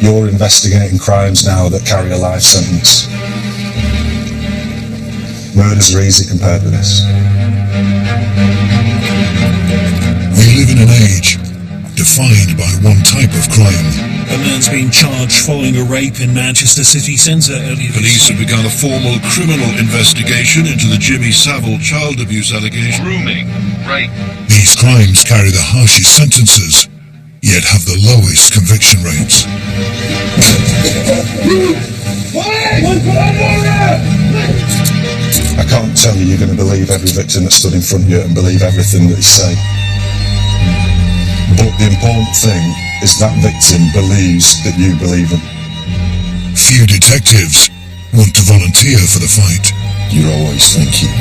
You're investigating crimes now that carry a life sentence. Murders are easy compared with this. We live in an age defined by one type of crime. A man's been charged following a rape in Manchester city centre earlier. Police have begun a formal criminal investigation into the Jimmy Savile child abuse allegation. Grooming, rape. These crimes carry the harshest sentences, yet have the lowest conviction rates. I can't tell you you're going to believe every victim that stood in front of you and believe everything that they say. But the important thing is that victim believes that you believe them. Few detectives want to volunteer for the fight. You're always thinking,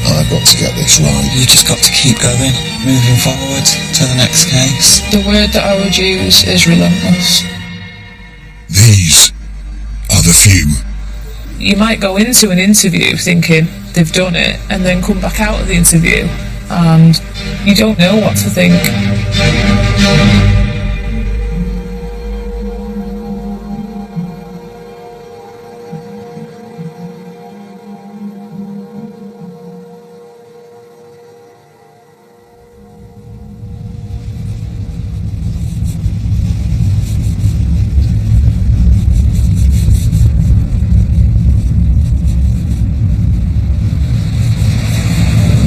I've got to get this right. You just got to keep going, moving forward to the next case. The word that I would use is relentless. These are the few. You might go into an interview thinking they've done it and then come back out of the interview and you don't know what to think.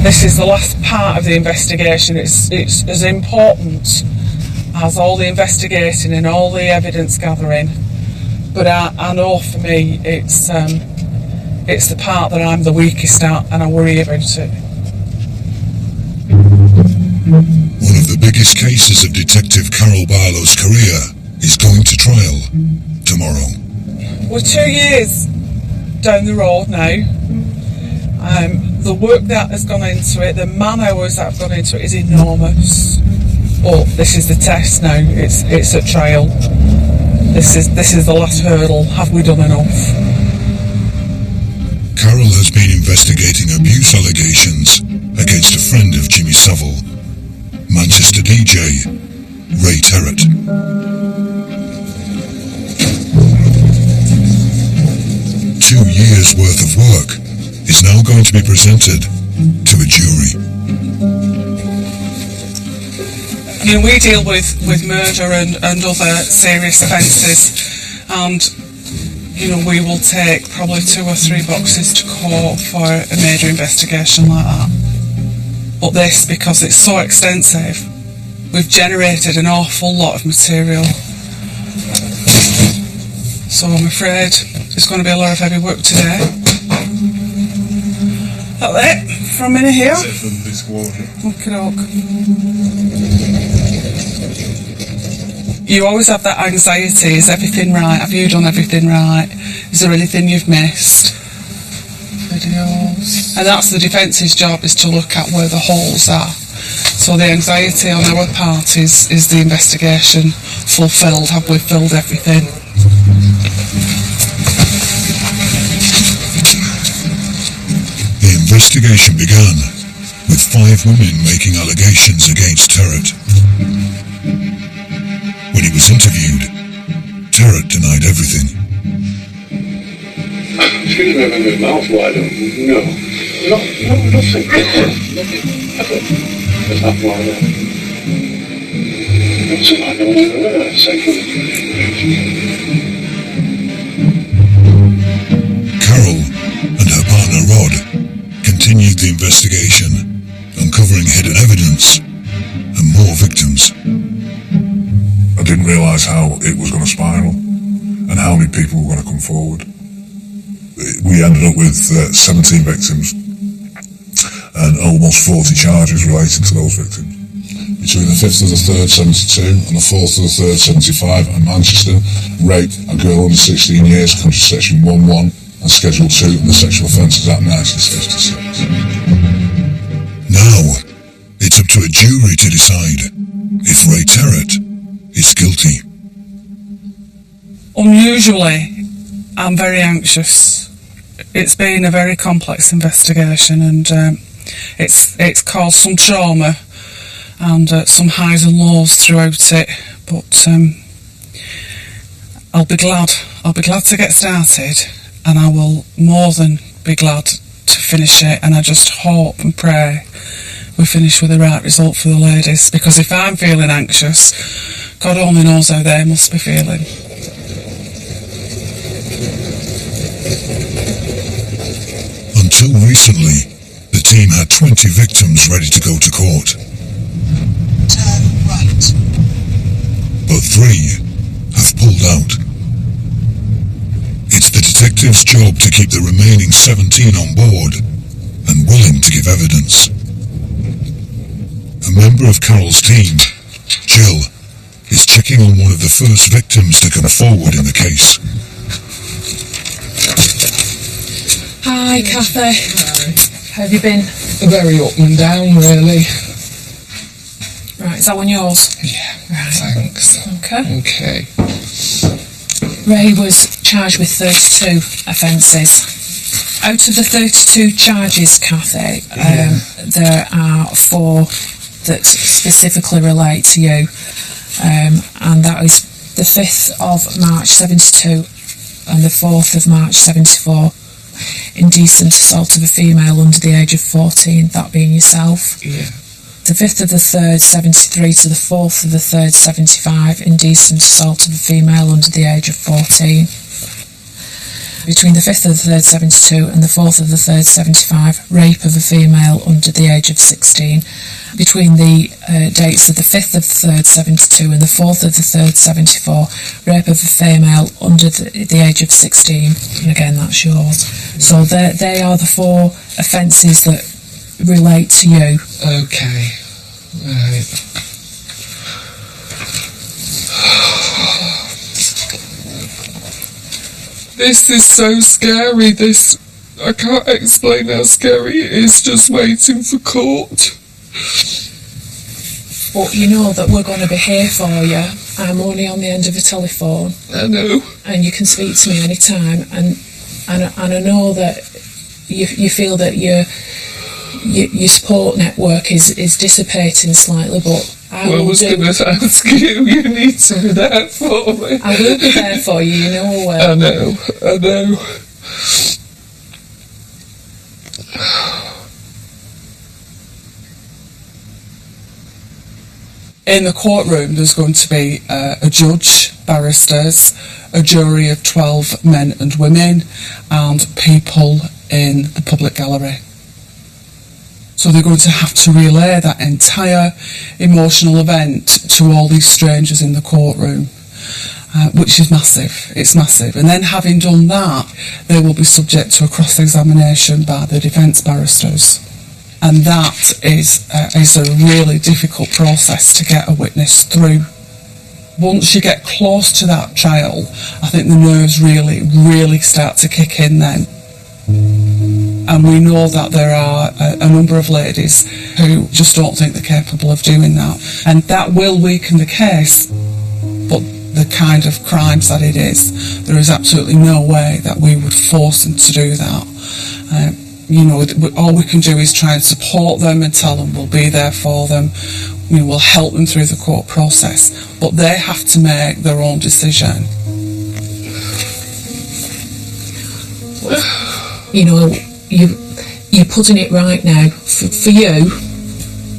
This is the last part of the investigation. It's as important as all the investigating and all the evidence gathering. But I know for me, it's the part that I'm the weakest at, and I worry about it. One of the biggest cases of Detective Carol Barlow's career is going to trial tomorrow. We're 2 years down the road now. The work that has gone into it, the man hours that have gone into it is enormous. But this is the test now. It's a trial. This is the last hurdle. Have we done enough? Carol has been investigating abuse allegations against a friend of Jimmy Savile, Manchester DJ Ray Terrett. 2 years worth of work is now going to be presented to a jury. We deal with murder and other serious offences, and we will take probably 2 or 3 boxes to court for a major investigation like that. But this, because it's so extensive, we've generated an awful lot of material. So I'm afraid it's going to be a lot of heavy work today. That's it from in here. That's it from this wall here. Okey-doke. You always have that anxiety. Is everything right? Have you done everything right? Is there anything you've missed? Videos. And that's the defence's job, is to look at where the holes are. So the anxiety on our part is the investigation fulfilled? Have we filled everything? The investigation began with 5 women making allegations against Terrett. When he was interviewed, Terrett denied everything. Excuse me, I'm in my mouth wide open. No. Nothing. Nothing. There's nothing like that. It's like I want to know that second. Carol and her partner Rod continued the investigation, uncovering hidden evidence and more victims. I didn't realise how it was going to spiral and how many people were going to come forward. We ended up with 17 victims and almost 40 charges related to those victims. Between the 5th of the 3rd, 72 and the 4th of the 3rd, 75 at Manchester, raped a girl under 16 years, country section 11 and schedule 2 in the Sexual Offences Act 1956. Now, it's up to a jury to decide if Ray Terrett is guilty. Unusually, I'm very anxious. It's been a very complex investigation, and it's caused some trauma and some highs and lows throughout it. But I'll be glad to get started, and I will more than be glad to finish it, and I just hope and pray we finish with the right result for the ladies, because if I'm feeling anxious, God only knows how they must be feeling. Until recently, the team had 20 victims ready to go to court. Turn right. But 3 have pulled out. It's the detective's job to keep the remaining 17 on board and willing to give evidence. A member of Carol's team, Jill, is checking on one of the first victims to come forward in the case. Hi, Cathy. How have you been? Very up and down, really. Right, is that one yours? Yeah, right. Thanks. Okay. Okay. Ray was charged with 32 offences. Out of the 32 charges, Cathy, there are 4 that specifically relate to you, and that is the 5th of March 72 and the 4th of March 74. Indecent assault of a female under the age of 14, that being yourself. Yeah. The 5th of the 3rd 73 to the 4th of the 3rd 75, indecent assault of a female under the age of 14. Between the 5th of the 3rd 72 and the 4th of the 3rd 75, rape of a female under the age of 16. Between the dates of the 5th of the 3rd 72 and the 4th of the 3rd 74, rape of a female under the age of 16. And again, that's yours. So they are the 4 offences that relate to you. Okay. Right. This is so scary, I can't explain how scary it is just waiting for court. But you know that we're going to be here for you. I'm only on the end of a telephone. I know. And you can speak to me any time, and I know that you feel that your support network is dissipating slightly, but I was going to ask you need to be there for me. I will be there for you, you know I will. I know. In the courtroom, there's going to be a judge, barristers, a jury of 12 men and women, and people in the public gallery. So they're going to have to relay that entire emotional event to all these strangers in the courtroom, which is massive. It's massive. And then having done that, they will be subject to a cross-examination by the defence barristers. And that is a really difficult process to get a witness through. Once you get close to that trial, I think the nerves really start to kick in then. And we know that there are a number of ladies who just don't think they're capable of doing that. And that will weaken the case, but the kind of crimes that it is, there is absolutely no way that we would force them to do that. All we can do is try and support them and tell them we'll be there for them. We will help them through the court process, but they have to make their own decision. You're putting it right now for you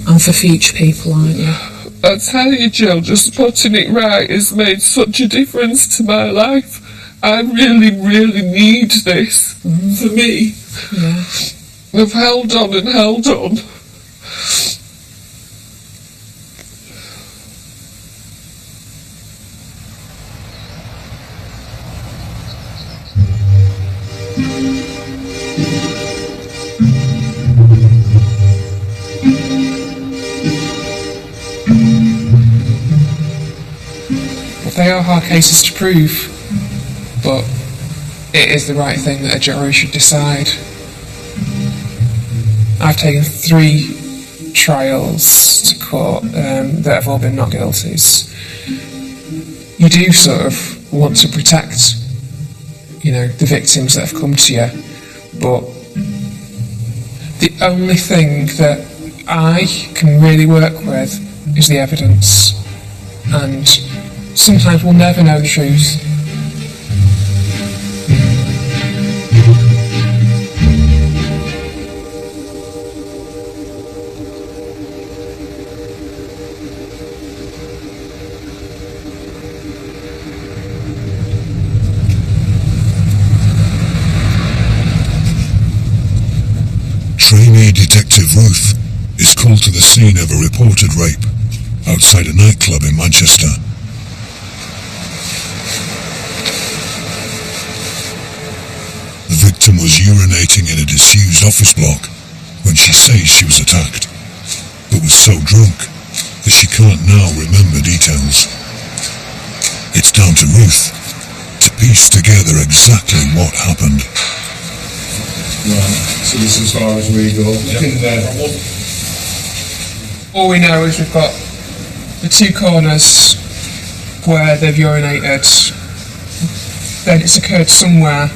and for future people, aren't you? I tell you, Jill, just putting it right has made such a difference to my life. I really need this for me. Yeah. I've held on and held on. They are hard cases to prove, but it is the right thing that a jury should decide. I've taken 3 trials to court that have all been not guilties. You do sort of want to protect, the victims that have come to you, but the only thing that I can really work with is the evidence, and sometimes we'll never know the truth, Ruth is called to the scene of a reported rape outside a nightclub in Manchester. The victim was urinating in a disused office block when she says she was attacked, but was so drunk that she can't now remember details. It's down to Ruth to piece together exactly what happened. Right, so this is as far as we go. All we know is we've got the two corners where they've urinated. Then it's occurred somewhere.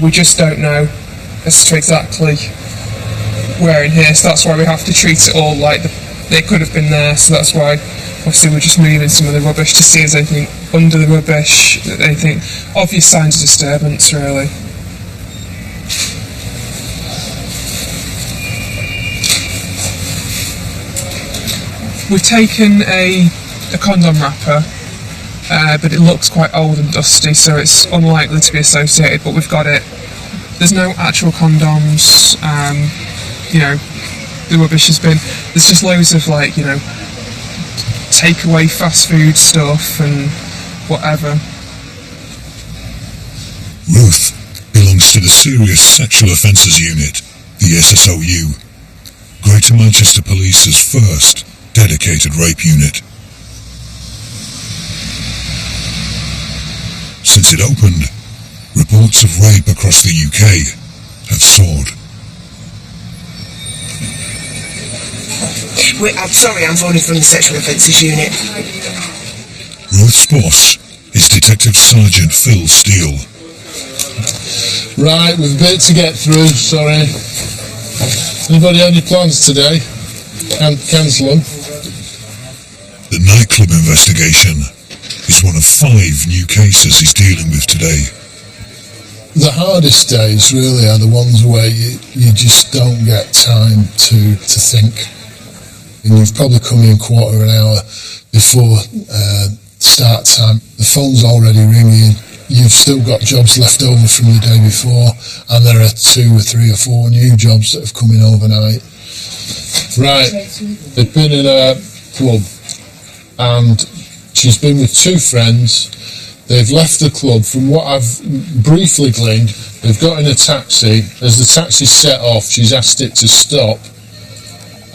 We just don't know as to exactly where in here, so that's why we have to treat it all like they could have been there. So that's why obviously we're just moving some of the rubbish to see if there's anything under the rubbish, anything obvious signs of disturbance really. We've taken a condom wrapper, but it looks quite old and dusty, so it's unlikely to be associated, but we've got it. There's no actual condoms, the rubbish has been, there's just loads of takeaway fast food stuff and whatever. Ruth belongs to the Serious Sexual Offences Unit, the SSOU, Greater Manchester Police's first dedicated rape unit. Since it opened, reports of rape across the UK have soared. I'm sorry, I'm phoning from the Sexual Offences Unit. Ruth's boss is Detective Sergeant Phil Steele. Right, we've a bit to get through, sorry. Anybody any plans today? Cancel them. The nightclub investigation is one of 5 new cases he's dealing with today. The hardest days really are the ones where you just don't get time to think. And you've probably come in quarter an hour before start time. The phone's already ringing. You've still got jobs left over from the day before, and there are 2 or 3 or 4 new jobs that have come in overnight. Right, they've been in a club, and she's been with 2 friends. They've left the club. From what I've briefly gleaned, they've got in a taxi. As the taxi set off, she's asked it to stop,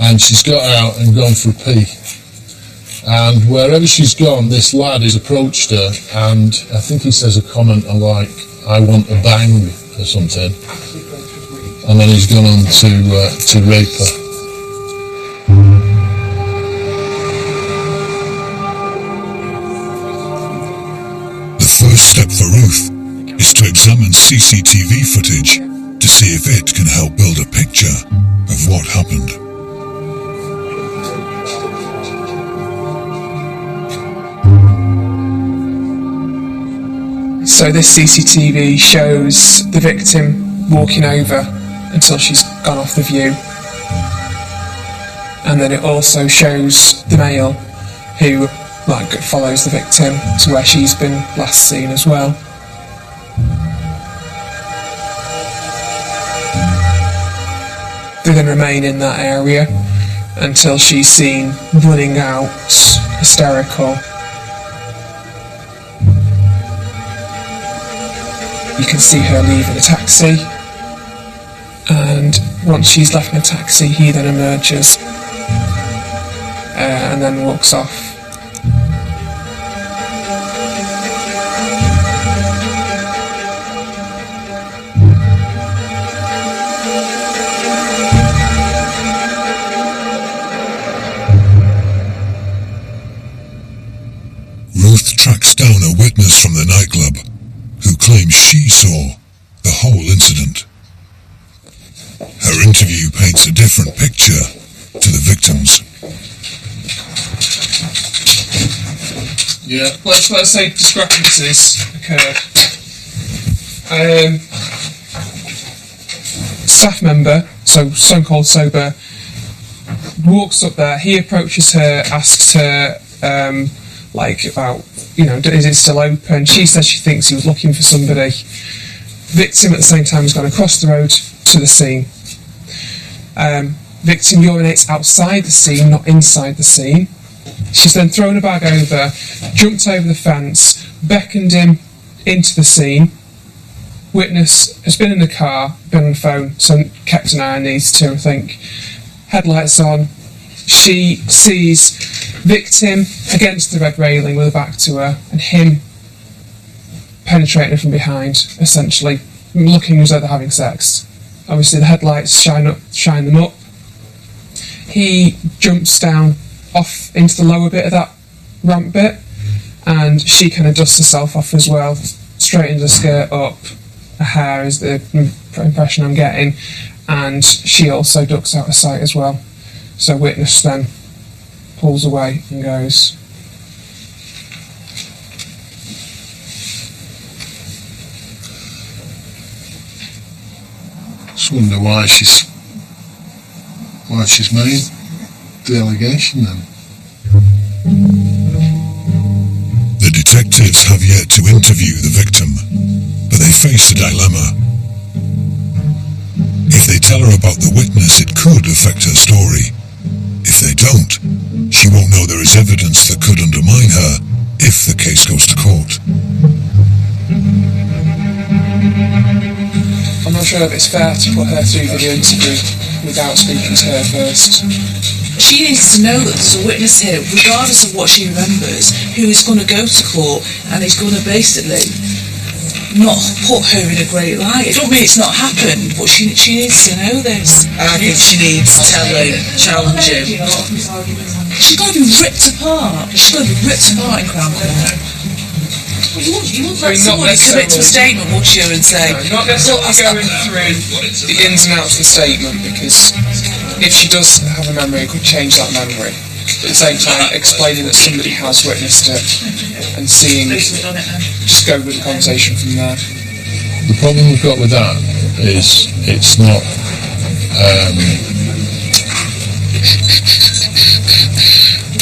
and she's got out and gone for a pee. And wherever she's gone, this lad has approached her, and I think he says a comment like, "I want a bang," or something. And then he's gone on to rape her. The first step for Ruth is to examine CCTV footage to see if it can help build a picture of what happened. So this CCTV shows the victim walking over until she's gone off the view. And then it also shows the male who follows the victim to where she's been last seen as well. They then remain in that area until she's seen running out, hysterical. You can see her leaving a taxi, and once she's left in a taxi, he then emerges and then walks off. Ruth tracks down a witness from the nightclub who claims she saw the whole incident. Her interview paints a different picture to the victims. Yeah, let's say discrepancies occurred. Staff member, so stone cold sober, walks up there. He approaches her, asks her about, is it still open? She says she thinks he was looking for somebody. Victim at the same time has gone across the road to the scene. Victim urinates outside the scene, not inside the scene. She's then thrown a bag over, jumped over the fence, beckoned him into the scene. Witness has been in the car, been on the phone, so kept an eye on these two, I think. Headlights on. She sees victim against the red railing with her back to her, and him penetrating her from behind, essentially, looking as though they're having sex. Obviously the headlights shine them up. He jumps down off into the lower bit of that ramp bit, and she kind of dusts herself off as well, straightens her skirt up. Her hair is the impression I'm getting, and she also ducks out of sight as well. So witness then pulls away and goes. Just wonder why she's made the allegation then. The detectives have yet to interview the victim, but they face a dilemma. If they tell her about the witness, it could affect her story. If they don't, she won't know there is evidence that could undermine her if the case goes to court. I'm not sure if it's fair to put her through video interview without speaking to her first. She needs to know that there's a witness here, regardless of what she remembers, who is going to go to court and is going to basically not put her in a great light. It don't mean it's not happened, but she needs to know this. I think she needs to tell him, challenge him. She's got to be ripped apart. She's got to be ripped apart in Crown Court. You wouldn't let somebody commit to a statement, would you, and say... No, not necessarily going through the ins and outs of the statement, because if she does have a memory, it could change that memory. But at the same time, explaining that somebody has witnessed it and seeing... Just go with the conversation from there. The problem we've got with that is it's not...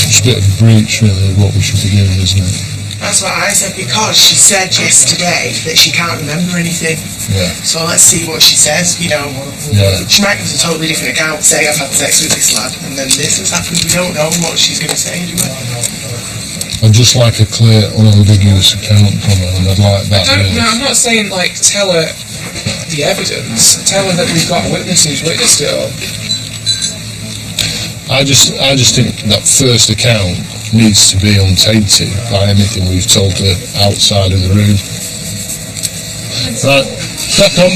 it's a bit of a breach, really, of what we should be doing, isn't it? That's what I said, because she said yesterday that she can't remember anything. Yeah. So let's see what she says, you know. Yeah. She might give us a totally different account, say I've had sex with this lad, and then this has happened. We don't know what she's going to say, do we? I'd just like a clear, unambiguous account from her, and I'd like that. No, I'm not saying, like, tell her the evidence. Tell her that we've got a witness who's witnessed it all. I just think that first account needs to be untainted by anything we've told her outside of the room. Right, crack on.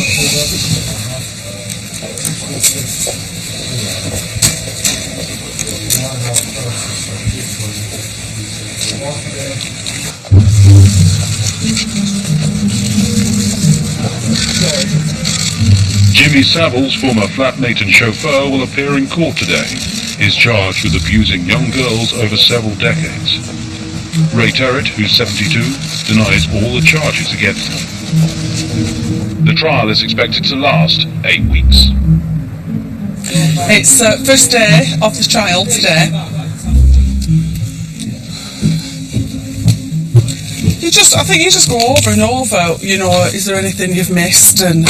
Jimmy Savile's former flatmate and chauffeur will appear in court today. Is charged with abusing young girls over several decades. Ray Terrett, who's 72, denies all the charges against him. The trial is expected to last 8 weeks. It's first day of the trial today. I think you just go over and over, you know, is there anything you've missed, and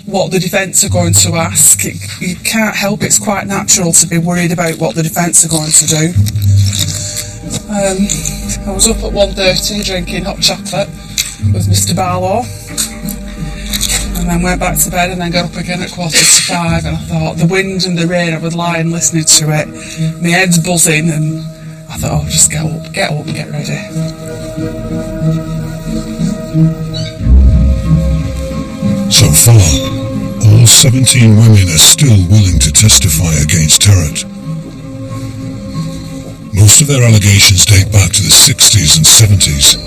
what the defence are going to ask. You can't help, it's quite natural to be worried about what the defence are going to do. I was up at 1:30 drinking hot chocolate with Mr. Barlow, and then went back to bed, and then got up again at 4:45, and I thought, the wind and the rain, I was lying listening to it, my head's buzzing, and I thought, oh, just get up and get ready. So far, all 17 women are still willing to testify against Terrett. Most of their allegations date back to the 60s and 70s,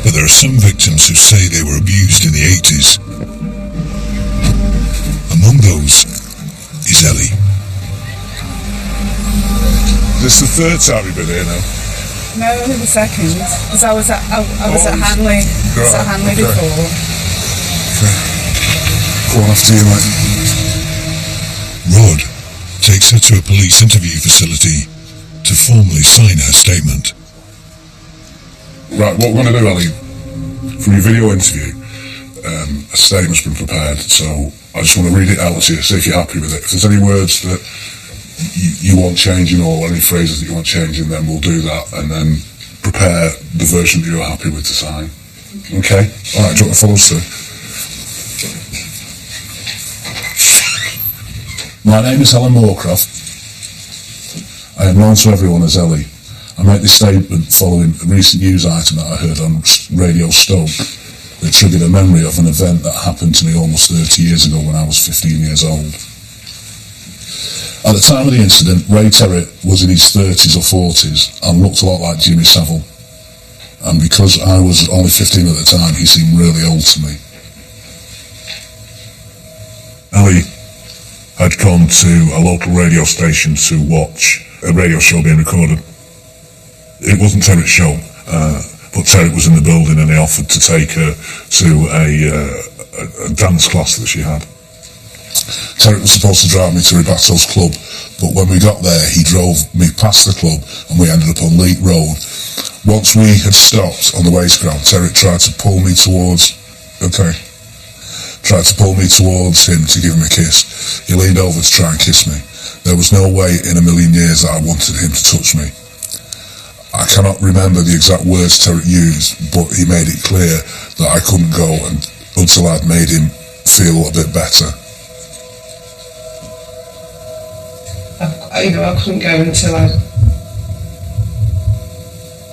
but there are some victims who say they were abused in the 80s. Among those is Ellie. This is the third time you've been here now? No, only the second, because I was at Hanley, before. Go on after you, mate. Rod takes her to a police interview facility to formally sign her statement. Right, what we're going to do, Ellie, from your video interview, a statement's been prepared, so I just want to read it out to you, see if you're happy with it. If there's any words that you want changing or any phrases that you want changing, then we'll do that and then prepare the version that you're happy with to sign. Okay? Alright, do you want to follow us through? My name is Helen Moorcroft. I am known to everyone as Ellie. I make this statement following a recent news item that I heard on Radio Stoke that triggered a memory of an event that happened to me almost 30 years ago when I was 15 years old. At the time of the incident, Ray Terrett was in his 30s or 40s and looked a lot like Jimmy Savile. And because I was only 15 at the time, he seemed really old to me. Ellie had come to a local radio station to watch a radio show being recorded. It wasn't Terrett's show, but Terrett was in the building and he offered to take her to a dance class that she had. Terrett was supposed to drive me to Ribatto's club, but when we got there, he drove me past the club and we ended up on Leek Road. Once we had stopped on the waste ground, Terrett tried to pull me towards him to give him a kiss. He leaned over to try and kiss me. There was no way in a million years that I wanted him to touch me. I cannot remember the exact words Terrett used, but he made it clear that I couldn't go until I'd made him feel a bit better. I couldn't go until I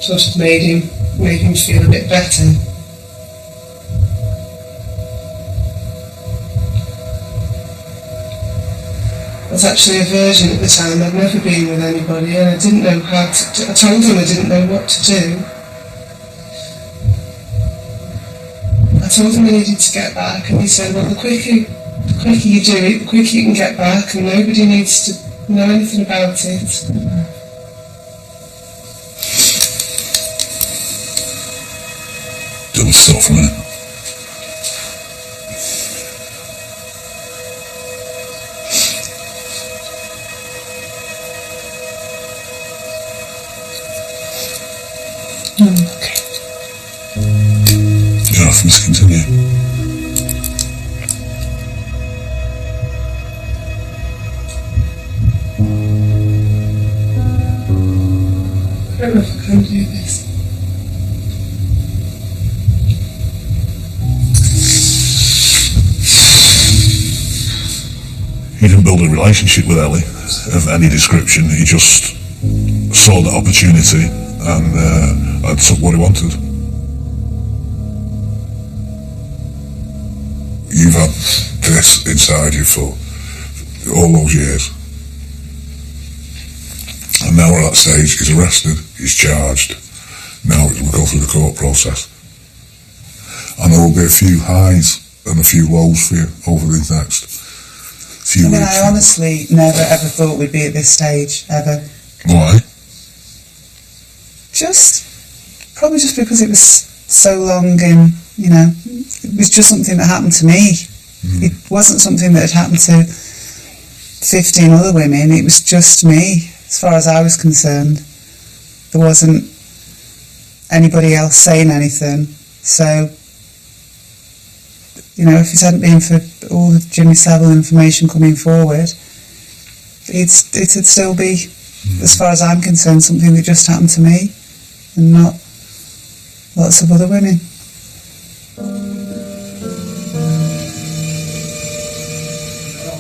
sort of made him feel a bit better. I was actually a virgin at the time. I'd never been with anybody and I didn't know how to... I told him I didn't know what to do. I told him I needed to get back and he said, well, the quicker you do it, the quicker you can get back and nobody needs to know anything about it. It was still for a minute. Okay. You're off, let's continue. I don't know if I can do this. He didn't build a relationship with Ellie of any description. He just saw the opportunity and took what he wanted. You've had this inside you for all those years. And now we're at that stage, he's arrested, he's charged. Now we'll go through the court process. And there will be a few highs and a few lows for you over the next few weeks. I honestly never ever thought we'd be at this stage, ever. Why? Probably just because it was so long and, it was just something that happened to me. It wasn't something that had happened to 15 other women, it was just me, as far as I was concerned. There wasn't anybody else saying anything, so, if it hadn't been for all the Jimmy Savile information coming forward, it'd still be, as far as I'm concerned, something that just happened to me and not lots of other women.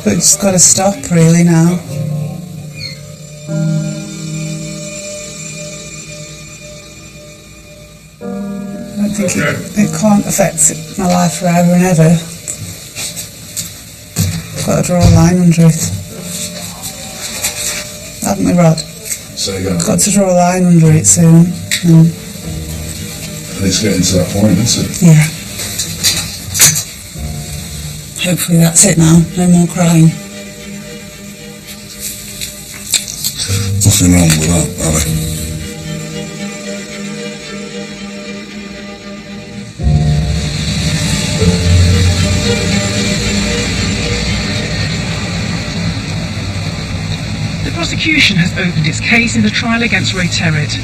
But it's got to stop really now. I don't think it can't affect my life forever and ever. Got to draw a line under it. Haven't we, Rod? Say again. Got to draw a line under it soon. And it's getting to that point, isn't it? Yeah. Hopefully that's it now. No more crying. Nothing wrong with that, Ali. The prosecution has opened its case in the trial against Ray Terrett.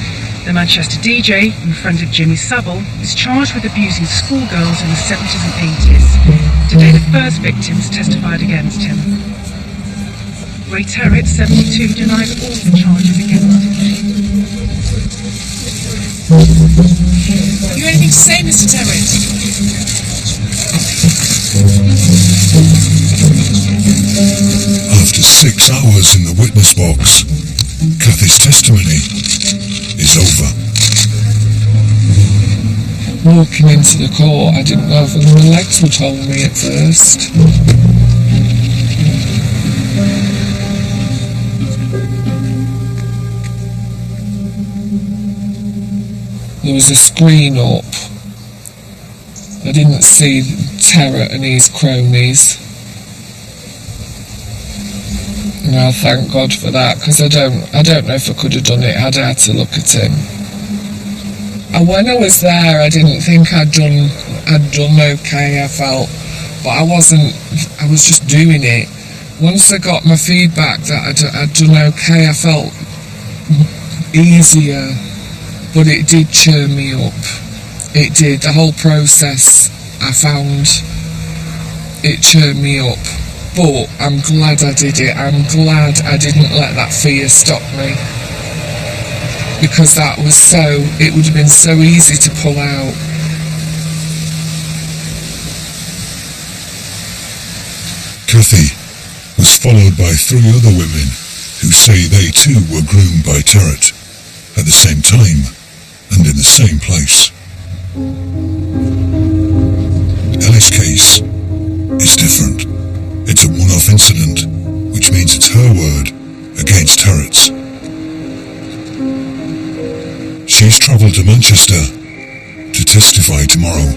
The Manchester DJ, and friend of Jimmy Savile, is charged with abusing schoolgirls in the 70s and 80s. Today the first victims testified against him. Ray Terrett, 72, denies all the charges against him. You anything to say, Mr. Terrett? After 6 hours in the witness box, Kathy's testimony is over. Walking into the court, I didn't know if my legs would hold me at first. There was a screen up. I didn't see Terrett and his cronies. And I thank God for that, because I don't know if I could have done it had I had to look at him. And when I was there, I didn't think I'd done okay, I felt, but I was just doing it. Once I got my feedback that I'd done okay, I felt easier, but it did churn me up. It did. The whole process, I found, it churned me up. But I'm glad I did it. I'm glad I didn't let that fear stop me. Because it would have been so easy to pull out. Kathy was followed by 3 other women who say they too were groomed by Terrett at the same time and in the same place. Ellie's case is different. It's a one-off incident, which means it's her word against Terrett's. She's travelled to Manchester to testify tomorrow.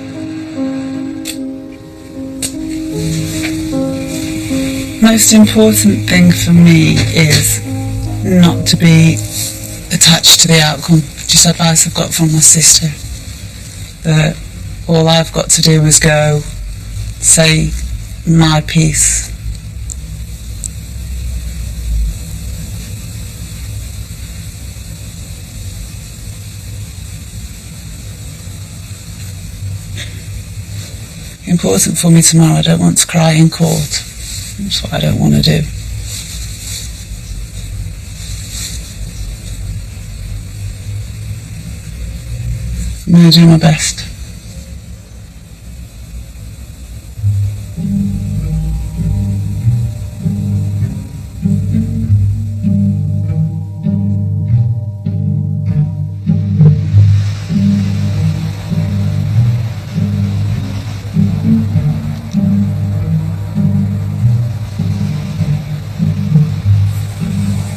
Most important thing for me is not to be attached to the outcome. Just advice I've got from my sister, that all I've got to do is go say my piece. Important for me tomorrow, I don't want to cry in court. That's what I don't want to do. I'm going to do my best.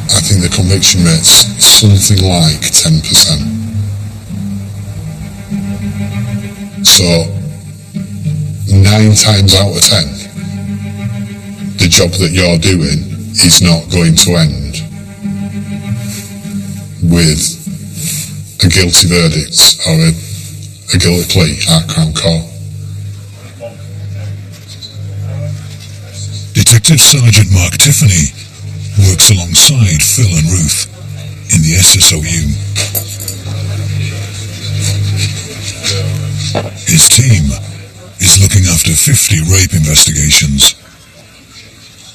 I think the conviction rate's something like 10%. So, 9 times out of 10, the job that you're doing is not going to end with a guilty verdict or a guilty plea at Crown Court. Detective Sergeant Mark Tiffany works alongside Phil and Ruth in the SSOU. His team is looking after 50 rape investigations.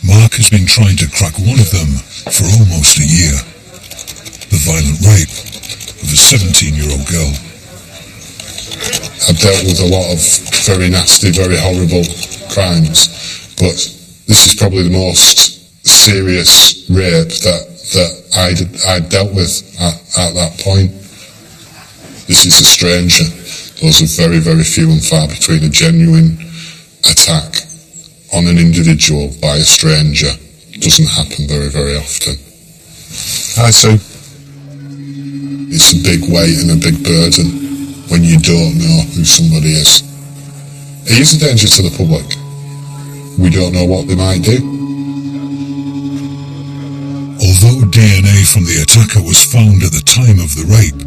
Mark has been trying to crack one of them for almost a year. The violent rape of a 17-year-old girl. I've dealt with a lot of very nasty, very horrible crimes, but this is probably the most serious rape that I'd dealt with at that point. This is a stranger. Those are very, very few and far between. A genuine attack on an individual by a stranger doesn't happen very, very often. Hi, Sue. It's a big weight and a big burden when you don't know who somebody is. He is a danger to the public. We don't know what they might do. Although DNA from the attacker was found at the time of the rape,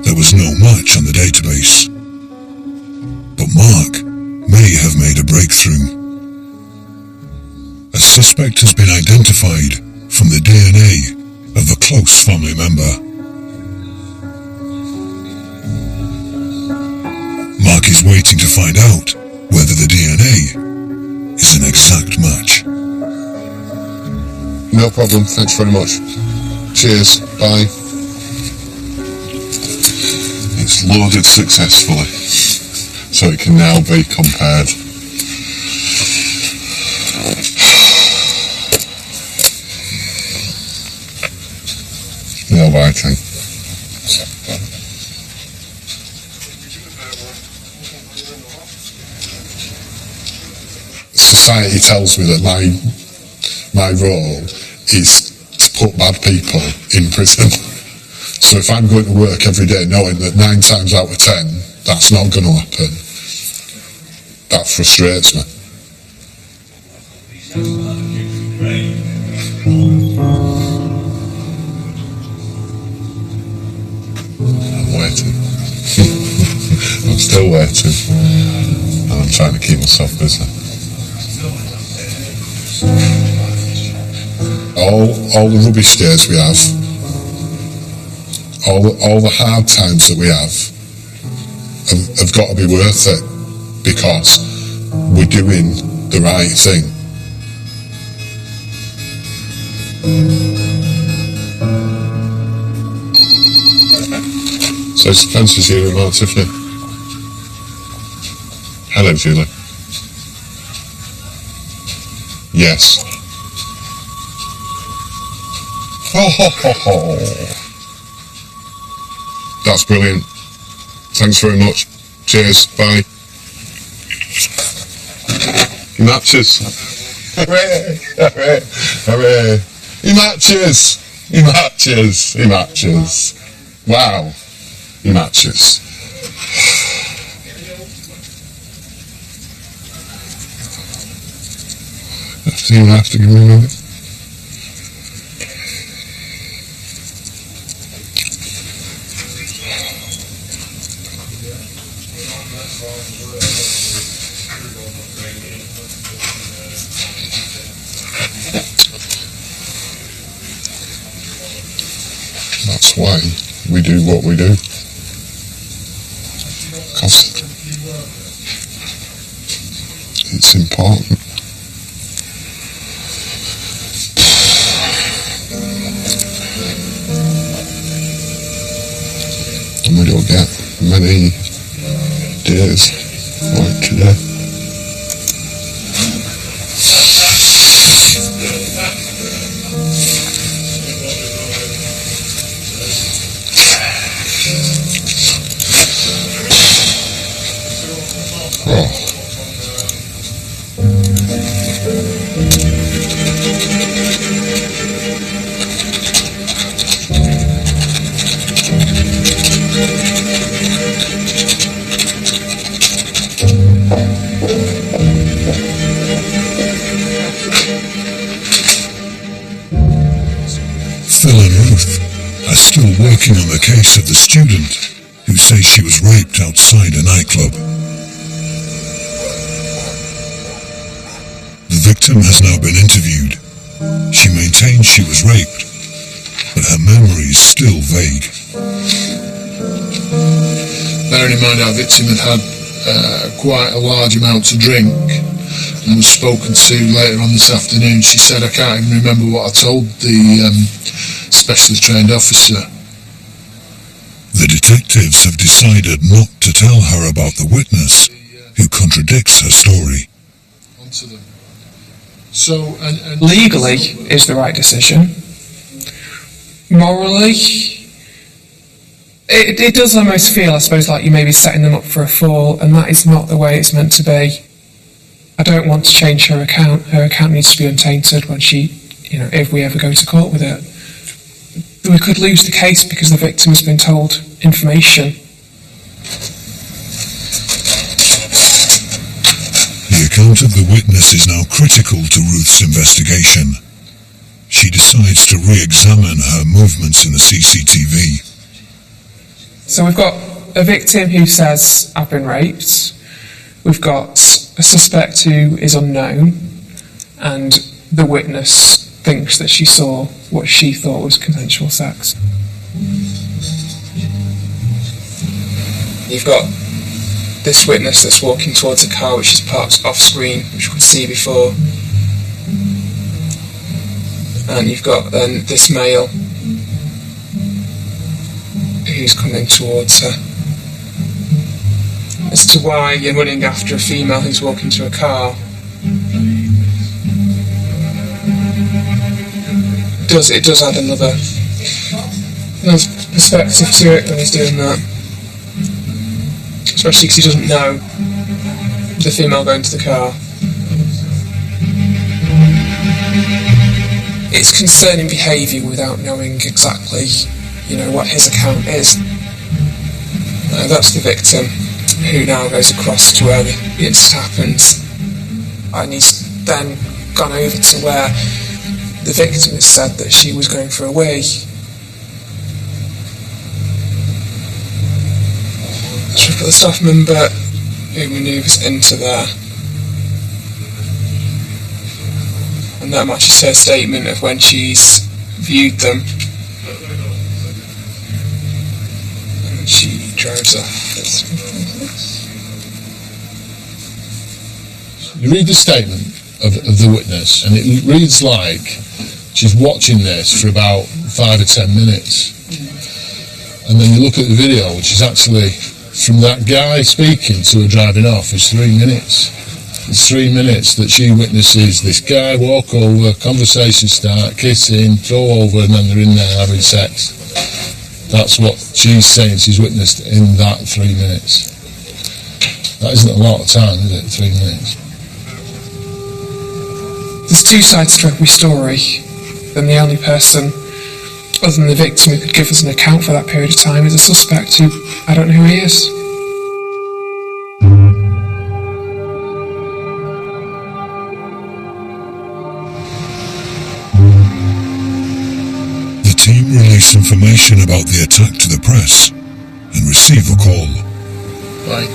there was no match on the database. But Mark may have made a breakthrough. A suspect has been identified from the DNA of a close family member. waiting to find out whether the DNA is an exact match. No problem, thanks very much. Cheers, bye. It's loaded successfully, so it can now be compared. Nail biting. Society tells me that my role is to put bad people in prison. So if I'm going to work every day knowing that 9 times out of 10 that's not going to happen, that frustrates me. I'm waiting. I'm still waiting. And I'm trying to keep myself busy. All the rubbish days we have, all the hard times that we have got to be worth it, because we're doing the right thing. So Spencer's here with Mark Tiffany. Hello, Julie. Yes. That's brilliant. Thanks very much. Cheers. Bye. He matches. Hooray! Hooray! Hooray! He matches! He matches! He matches! Wow! He matches. You have to give me a minute. That's why we do what we do. Because it's important. And we don't get many days like today. Phil and Ruth are still working on the case of the student who says she was raped outside a nightclub. The victim has now been interviewed. She maintains she was raped, but her memory is still vague. Bearing in mind our victim had quite a large amount to drink and was spoken to later on this afternoon, she said, I can't even remember what I told the specially trained officer. The detectives have decided not to tell her about the witness who contradicts her story. Onto them. So, and legally is the right decision. Morally, it does almost feel, I suppose, like you may be setting them up for a fall, and that is not the way it's meant to be. I don't want to change her account. Her account needs to be untainted when she, if we ever go to court with it. We could lose the case because the victim has been told information. The account of the witness is now critical to Ruth's investigation. She decides to re-examine her movements in the CCTV. So we've got a victim who says, I've been raped. We've got a suspect who is unknown, and the witness thinks that she saw what she thought was consensual sex. You've got this witness that's walking towards a car which is parked off screen, which we could see before. And you've got then this male who's coming towards her. As to why you're running after a female who's walking to a car, it does add another perspective to it when he's doing that. Especially because he doesn't know the female going to the car. It's concerning behaviour without knowing exactly, what his account is. That's the victim, who now goes across to where the incident happens, and he's then gone over to where the victim has said that she was going for a wee. So we've got the staff member who manoeuvres into there, and that matches her statement of when she's viewed them, and she drives off. You read the statement of the witness, and it reads like she's watching this for about 5 or 10 minutes, and then you look at the video, which is actually from that guy speaking to her driving off, is 3 minutes. It's 3 minutes that she witnesses this guy walk over, conversation start, kissing, throw over, and then they're in there having sex. That's what she's saying she's witnessed in that 3 minutes. That isn't a lot of time, is it? 3 minutes. There's two sides to every story, and the only person other than the victim who could give us an account for that period of time is a suspect who I don't know who he is. The team released information about the attack to the press and receive a call. Right.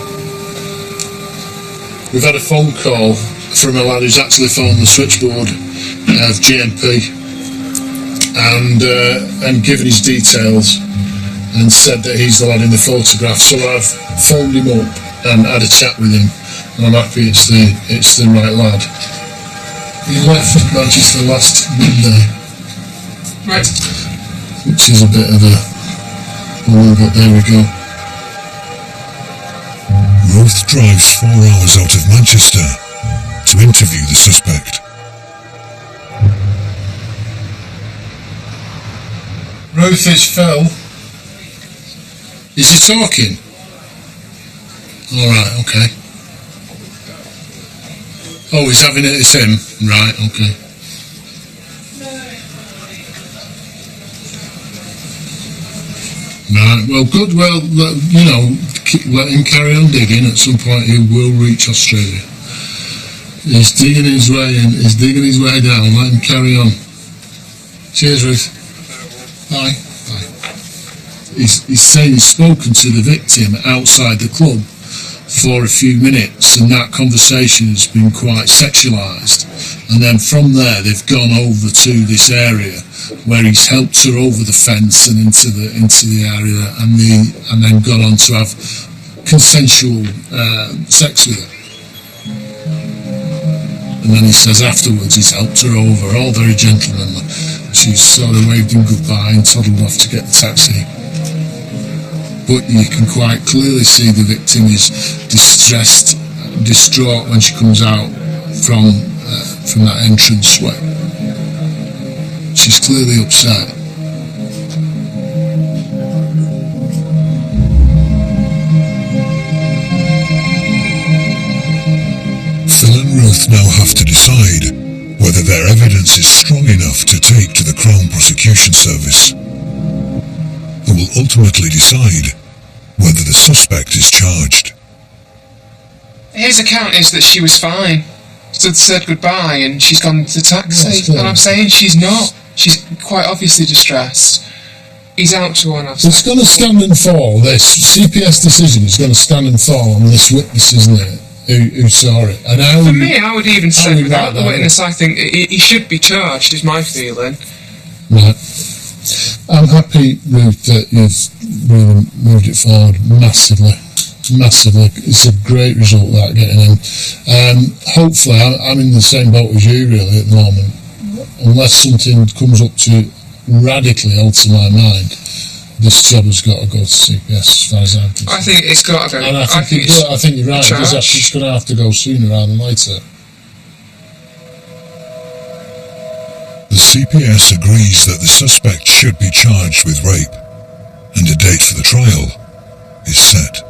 We've had a phone call from a lad who's actually phoned the switchboard of GMP and given his details and said that he's the lad in the photograph. So I've phoned him up and had a chat with him, and I'm happy it's the right lad. He left Manchester last Monday. Right. Which is a bit of a... but there we go. Ruth drives 4 hours out of Manchester to interview the suspect. Ruth, it's Phil. Is he talking? Alright, okay. Oh, he's having it as him? Right, okay. Right, well, good. Well, let him carry on digging. At some point he will reach Australia. He's digging his way in, he's digging his way down. Let him carry on. Cheers, Ruth. Bye. Bye. He's saying he's spoken to the victim outside the club for a few minutes, and that conversation has been quite sexualised. And then from there they've gone over to this area where he's helped her over the fence and into the area, and then gone on to have consensual sex with her. And then he says afterwards he's helped her over, all very gentlemanly. She's sort of waved him goodbye and toddled off to get the taxi. But you can quite clearly see the victim is distressed, distraught when she comes out from that entranceway. She's clearly upset. Phil and Ruth now have to decide whether their evidence is strong enough to take to the Crown Prosecution Service, who will ultimately decide whether the suspect is charged. His account is that she was fine, said goodbye, and she's gone to the taxi. And I'm saying she's not. She's quite obviously distressed. He's out to one. It's going to stand and fall. This CPS decision is going to stand and fall on this witness, isn't it? Who saw it? And for me, I would even say without the witness, I think he should be charged. Is my feeling. Right. I'm happy, Ruth, that you've really moved it forward massively. massively. It's a great result that getting in. Hopefully, I'm in the same boat as you really at the moment. Unless something comes up to radically alter my mind, this job has got to go to CPS as far as I'm concerned. I think it's got to go. And I think you're right. It's going to have to go sooner rather than later. The CPS agrees that the suspect should be charged with rape, and a date for the trial is set.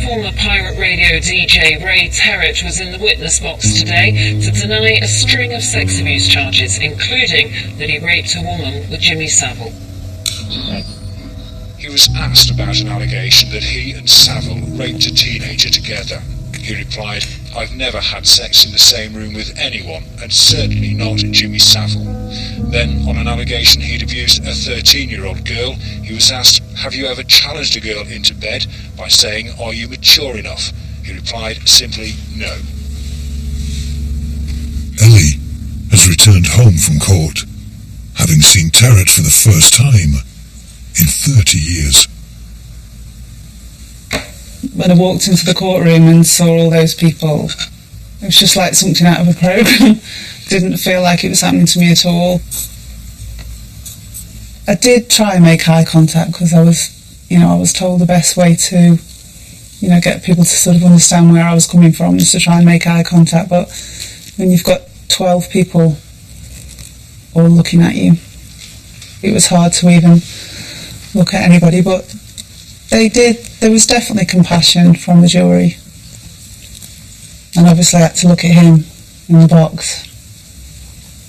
Former pirate radio DJ Ray Terrett was in the witness box today to deny a string of sex abuse charges, including that he raped a woman with Jimmy Savile. He was asked about an allegation that he and Savile raped a teenager together. He replied, "I've never had sex in the same room with anyone, and certainly not Jimmy Savile." Then, on an allegation he'd abused a 13-year-old girl, he was asked, "Have you ever challenged a girl into bed by saying, 'Are you mature enough?' He replied, simply, no." Ellie has returned home from court, having seen Terrett for the first time in 30 years. When I walked into the courtroom and saw all those people, it was just like something out of a programme. Didn't feel like it was happening to me at all. I did try and make eye contact because I was told the best way to, get people to sort of understand where I was coming from was to try and make eye contact. But when you've got 12 people all looking at you, it was hard to even look at anybody. But there was definitely compassion from the jury. And obviously I had to look at him in the box.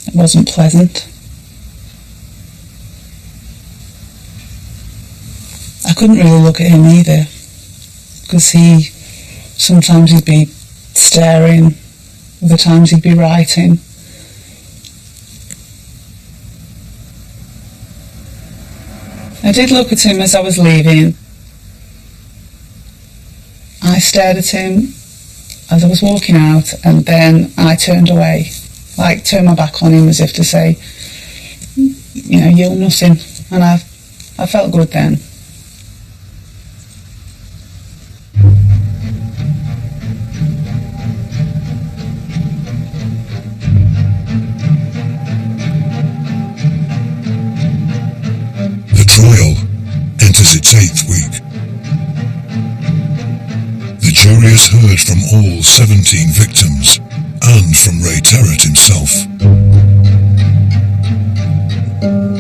It wasn't pleasant. I couldn't really look at him either, because sometimes he'd be staring, other times he'd be writing. I did look at him as I was leaving. I stared at him as I was walking out, and then I turned away, turned my back on him as if to say, you're nothing. And I felt good then. The trial enters its 8th week. The jury has heard from all 17 victims and from Ray Terrett himself.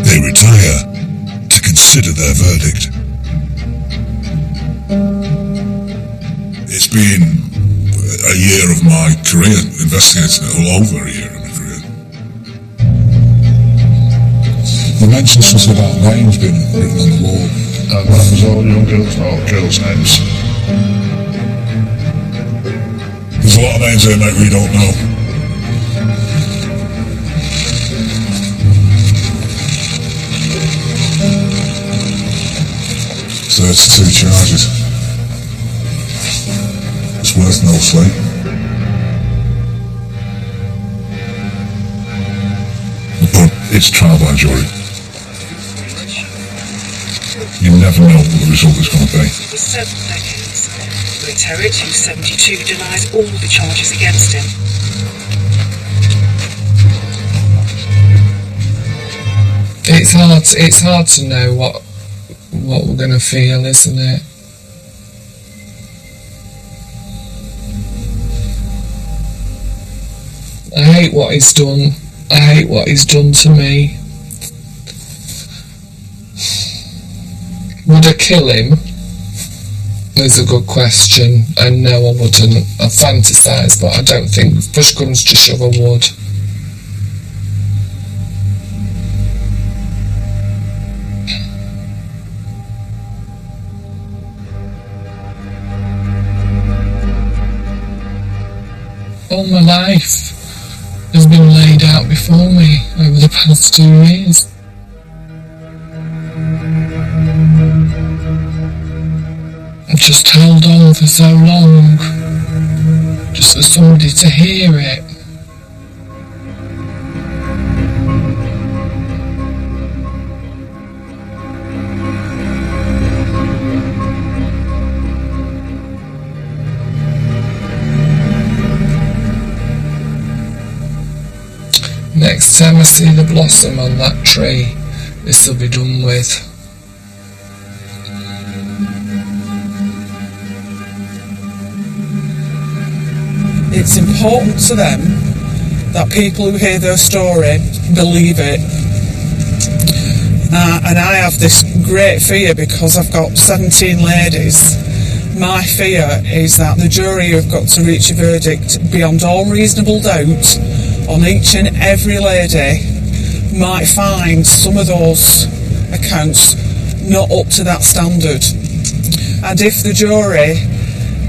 They retire to consider their verdict. It's been a year of my career, investigating it, all over a year of my career. You mentioned something about names being written on the wall. That was all young girls, not all girls' names. There's a lot of names there, mate, we don't know. So it's 2 charges. It's worth no sleep. But it's trial by jury. You never know what the result is going to be. For 7 decades, Ray Terrett, who's 72, denies all the charges against him. It's hard to know what we're going to feel, isn't it? I hate what he's done. I hate what he's done to me. Would I kill him? Is a good question, and no, I wouldn't. I fantasise, but I don't think push comes to shove I would. All my life has been laid out before me over the past 2 years. I've just held on for so long, just for somebody to hear it. time I see the blossom on that tree, this will be done with. It's important to them that people who hear their story believe it. And I have this great fear because I've got 17 ladies. My fear is that the jury have got to reach a verdict beyond all reasonable doubt on each and every lady might find some of those accounts not up to that standard. And if the jury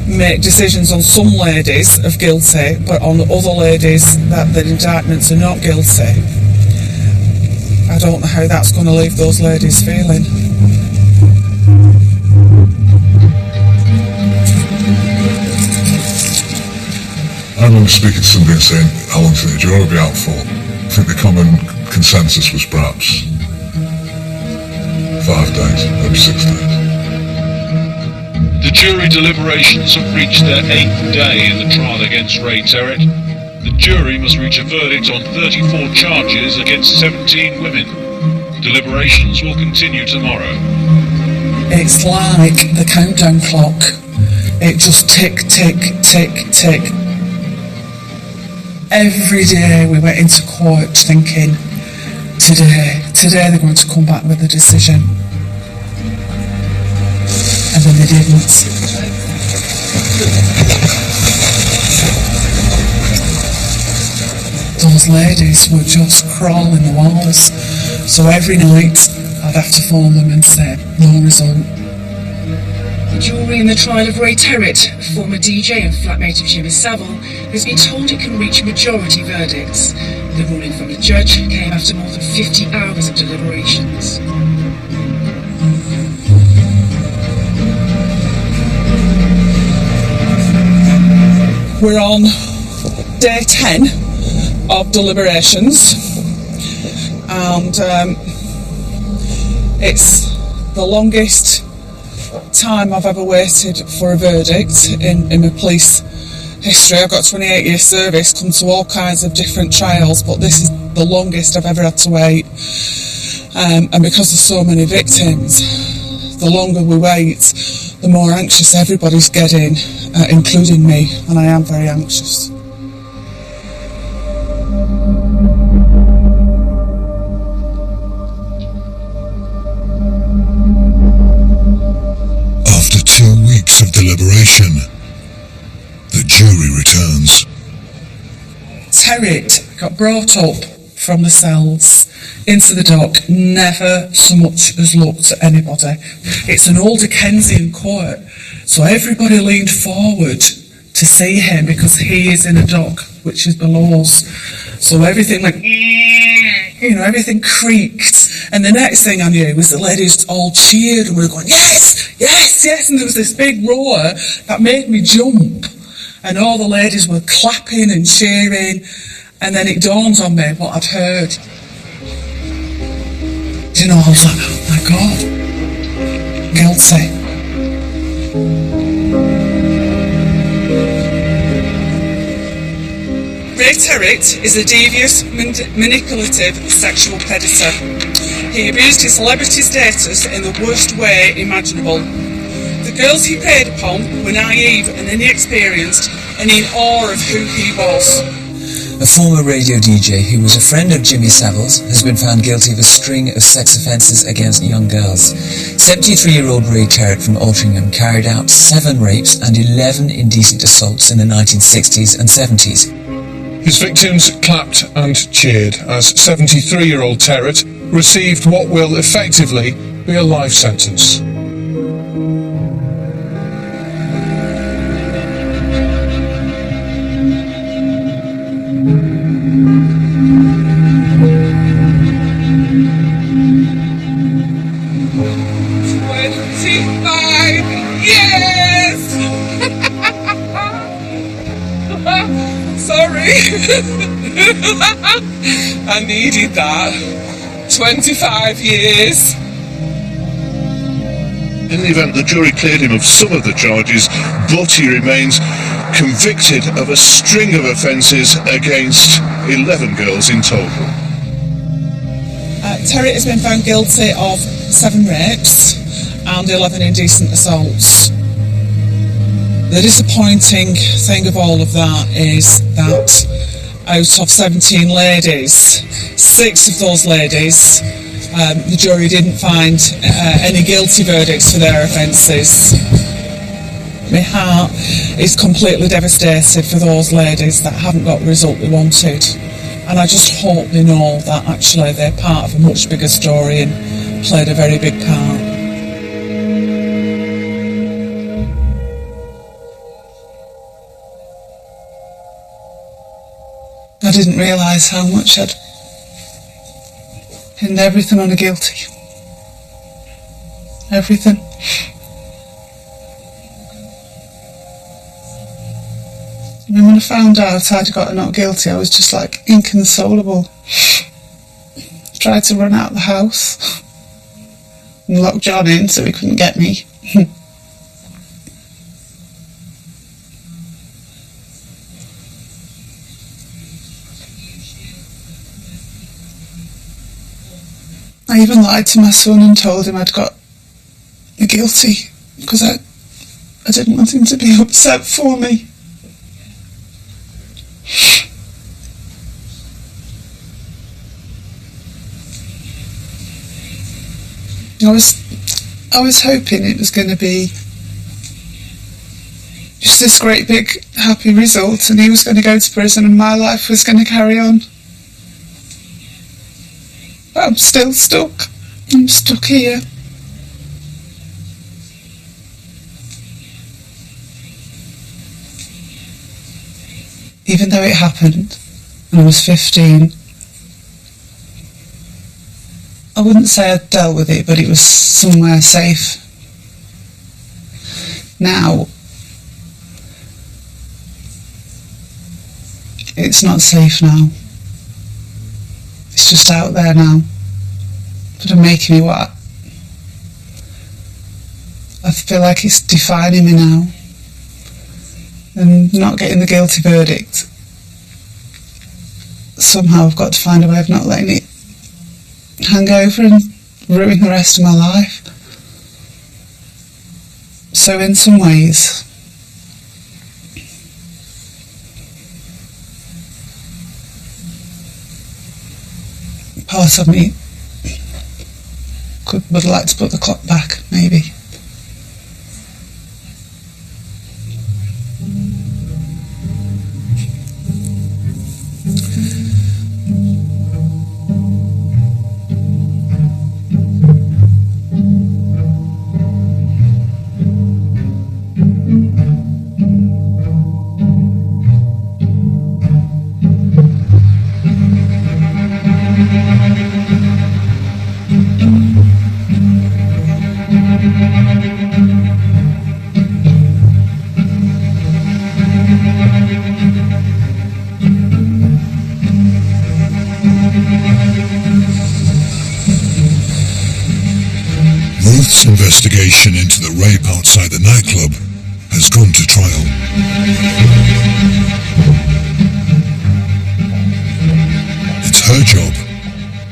make decisions on some ladies of guilty, but on other ladies that the indictments are not guilty, I don't know how that's going to leave those ladies feeling. I remember speaking to somebody and saying, how long do the jury be out for? I think the common consensus was perhaps 5 days, maybe 6 days. The jury deliberations have reached their 8th day in the trial against Ray Terrett. The jury must reach a verdict on 34 charges against 17 women. Deliberations will continue tomorrow. It's like the countdown clock. It just tick, tick, tick, tick. Every day we went into court thinking, today they're going to come back with a decision. And then they didn't. Those ladies were just crawling the walls. So every night I'd have to phone them and say, no result. The jury in the trial of Ray Terrett, former DJ and flatmate of Jimmy Savile, has been told it can reach majority verdicts. The ruling from the judge came after more than 50 hours of deliberations. We're on day 10 of deliberations, and it's the longest time I've ever waited for a verdict in my police history. I've got 28 years service, come to all kinds of different trials, but this is the longest I've ever had to wait. And because there's so many victims, the longer we wait, the more anxious everybody's getting, including me, and I am very anxious. After 2 weeks of deliberation, the jury returns. Terrett got brought up from the cells into the dock, never so much as looked at anybody. It's an old Dickensian court, so everybody leaned forward to see him because he is in a dock which is below us. So everything went, everything creaked. And the next thing I knew was the ladies all cheered and we were going, yes, yes, yes. And there was this big roar that made me jump. And all the ladies were clapping and cheering. And then it dawned on me what I'd heard. I was like, oh my God, guilty. Ray Terrett is a devious, manipulative sexual predator. He abused his celebrity status in the worst way imaginable. The girls he preyed upon were naive and inexperienced and in awe of who he was. A former radio DJ who was a friend of Jimmy Savile's has been found guilty of a string of sex offences against young girls. 73-year-old Ray Terrett from Altrincham carried out 7 rapes and 11 indecent assaults in the 1960s and 70s. His victims clapped and cheered as 73-year-old Terrett received what will effectively be a life sentence. I needed that. 25 years. In the event, the jury cleared him of some of the charges, but he remains convicted of a string of offences against 11 girls in total. Terry has been found guilty of 7 rapes and 11 indecent assaults. The disappointing thing of all of that is that out of 17 ladies, 6 of those ladies, the jury didn't find any guilty verdicts for their offences. My heart is completely devastated for those ladies that haven't got the result they wanted. And I just hope they know that actually they're part of a much bigger story and played a very big part. I didn't realise how much I'd pinned everything on a guilty. Everything. And then when I found out I'd got a not guilty, I was just like inconsolable. Tried to run out of the house and lock John in so he couldn't get me. I even lied to my son and told him I'd got a guilty because I didn't want him to be upset for me. I was hoping it was going to be just this great big happy result and he was going to go to prison and my life was going to carry on. But I'm still stuck. I'm stuck here. Even though it happened when I was 15, I wouldn't say I'd dealt with it, but it was somewhere safe. Now, it's not safe now. It's just out there now. But I'm making me what? I feel like it's defining me now. And not getting the guilty verdict. Somehow I've got to find a way of not letting it hang over and ruin the rest of my life. So in some ways, part of me would like to put the clock back, maybe. Ruth's investigation into the rape outside the nightclub has gone to trial. It's her job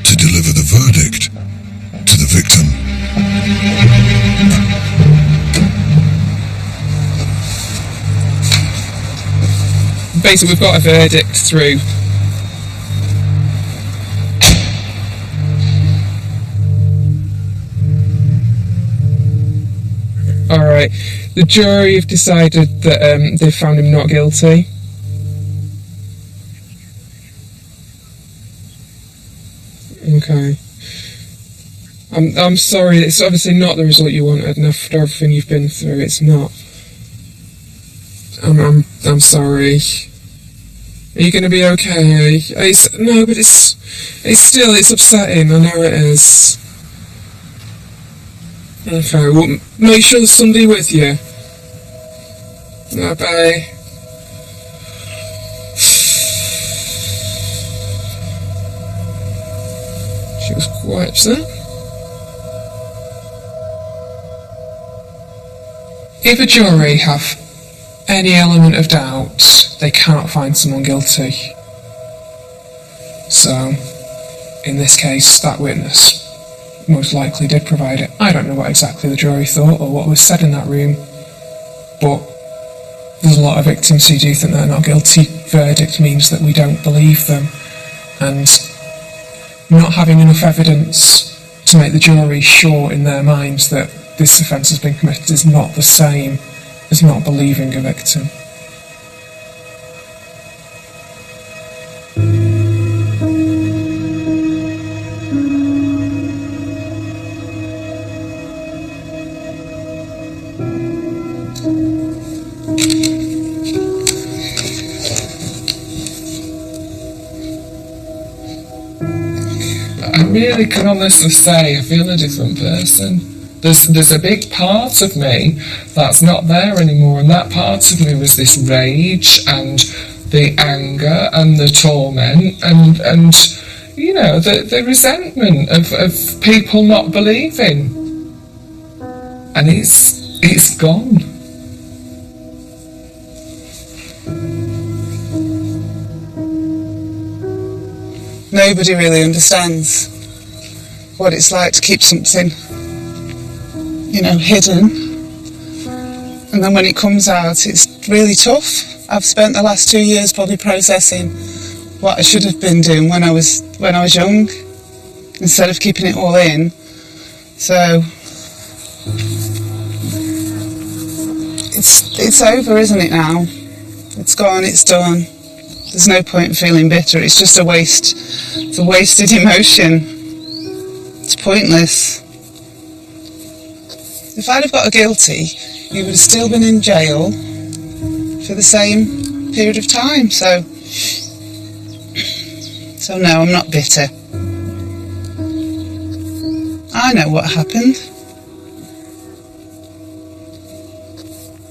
to deliver the verdict to the victim. Basically, we've got a verdict through. Alright, the jury have decided that they've found him not guilty. Okay. I'm sorry, it's obviously not the result you wanted, and after everything you've been through, it's not. I'm sorry. Are you going to be okay? No, but it's upsetting, I know it is. Okay, well, make sure there's somebody with you. Bye. She was quite upset. If a jury have any element of doubt, they cannot find someone guilty. So, in this case, that witness most likely did provide it. I don't know what exactly the jury thought or what was said in that room, but there's a lot of victims who do think they're not guilty. Verdict means that we don't believe them, and not having enough evidence to make the jury sure in their minds that this offence has been committed is not the same as not believing a victim. I really can honestly say I feel a different person. There's a big part of me that's not there anymore, and that part of me was this rage and the anger and the torment and you know, the resentment of people not believing. And it's gone. Nobody really understands what it's like to keep something, you know, hidden. And then when it comes out, it's really tough. I've spent the last 2 years probably processing what I should have been doing when I was young, instead of keeping it all in. So it's over, isn't it now? It's gone, it's done. There's no point in feeling bitter. It's just a waste. It's a wasted emotion. It's pointless. If I'd have got a guilty, he would have still been in jail for the same period of time. So no, I'm not bitter. I know what happened.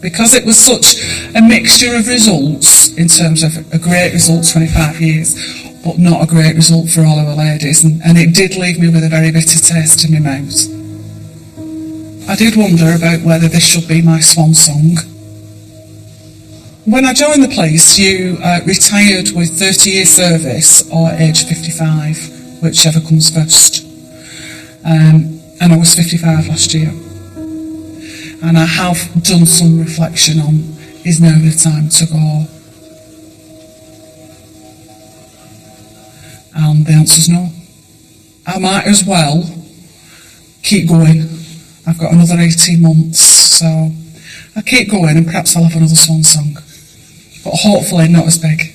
Because it was such a mixture of results, in terms of a great result, 25 years, but not a great result for all our ladies, and it did leave me with a very bitter taste in my mouth. I did wonder about whether this should be my swan song. When I joined the police, you retired with 30 years service or age 55, whichever comes first. And I was 55 last year. And I have done some reflection on, is now the time to go? And the answer's no. I might as well keep going. I've got another 18 months, so I'll keep going and perhaps I'll have another swan song. But hopefully not as big.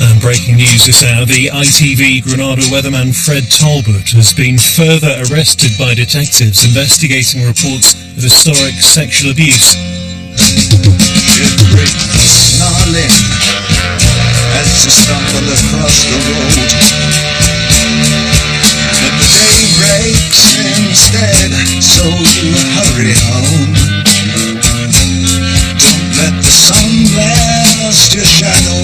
And breaking news this hour, the ITV Granada weatherman Fred Talbot has been further arrested by detectives investigating reports of historic sexual abuse. Snarling as you stumble across the road, but the day breaks instead, so you hurry home. Don't let the sun blast your shadow.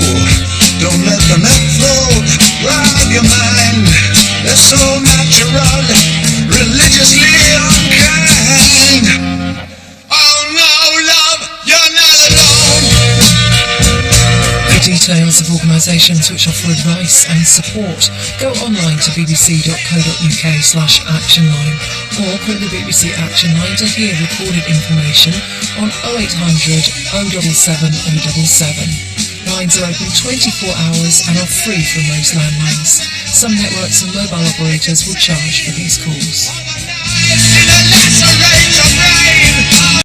Don't let the net float rob your mind. They're so natural, religiously unkind. Oh no, love, you're not alone. For details of organisations which offer advice and support, go online to bbc.co.uk/actionline or call the BBC Action Line to hear recorded information on 0800 077 077. Lines are open 24 hours and are free from most landlines. Some networks and mobile operators will charge for these calls.